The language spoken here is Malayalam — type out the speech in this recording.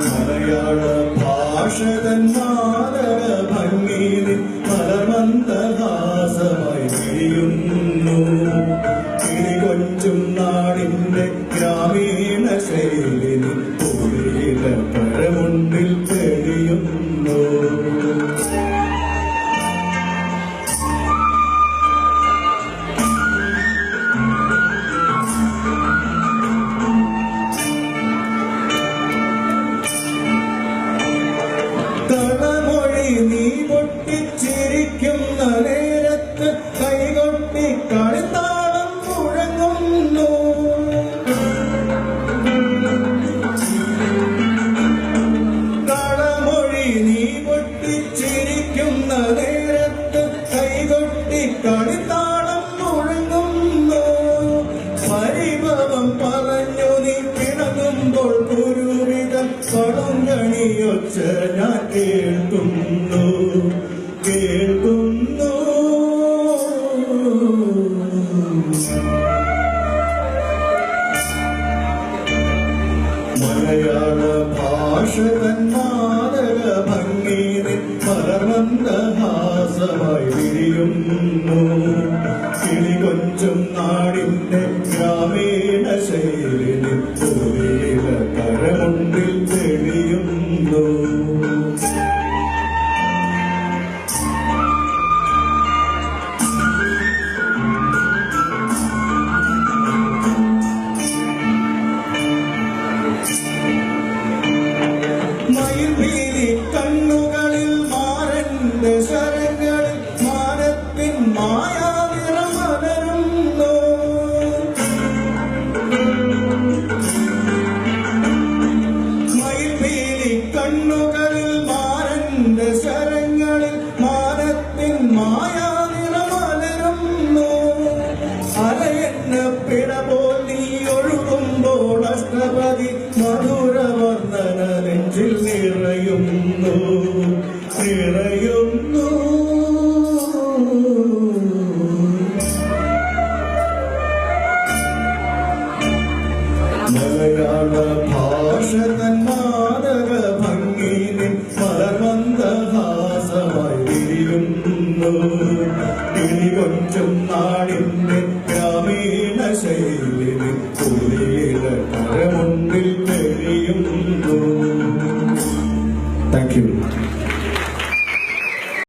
മലയാള ഭാഷകൻ മാതക ഭംഗിയിൽ മലമന്ദഹാസമായി വിരിയുന്നു. കിളികൊഞ്ചും നാടിന്റെ ഗ്രാമീണ ശൈലിയിൽ പുതിയ പരമുണ്ടിൽ തെളിയുന്നു. കളമൊഴി നീ പൊട്ടിച്ചിരിക്കുന്ന നേരത്ത് കൈകൊട്ടി കളിത്താളം മുഴങ്ങുന്നു. കളമൊഴി നീ പൊട്ടിച്ചിരിക്കുന്ന നേരത്ത് കൈകൊട്ടി കളിത്താളം മുഴങ്ങുന്നു. പരിഭവം പറഞ്ഞു നീ കിടങ്ങുമ്പോൾ കുരുവിതം പടങ്കണിയൊച്ച ഞാൻ കേൾക്കുന്നു. മലയാള ഭാഷകൻ മാതക ഭംഗിയിൽ മലമന്ദഹാസമായി വിരിയുന്നു. കിളികൊഞ്ചും നാടിന്റെ ഗ്രാമീണ ശൈലിയിൽ പുതിയ കരമുണ്ടിൽ തെളിയുന്നു. മയിൽപീലി കണ്ണുകളിൽ മാരന്റെ ശരങ്ങളിൽ മാനത്തിൻ മായാനിറമലരുന്നു. മയിൽപീലി കണ്ണുകളിൽ മാരന്റെ ശരങ്ങളിൽ മാനത്തിൻ മായാനിറമലരുന്നു. അലയെന്ന പിട പോൽ നീ ഒഴുകുമ്പോൾ അഷ്ടപതി മധുരവർണ്ണന നെഞ്ചിൽ നിറയുന്നു. മലയാള ഭാഷകൻ മാതക ഭംഗിയിൽ മലമന്ദഹാസമായി വിരിയുന്നു. കിളികൊഞ്ചും നാടിന്റെ ഗ്രാമീണ ശൈലിയിൽ പുതിയ കരമുണ്ട്.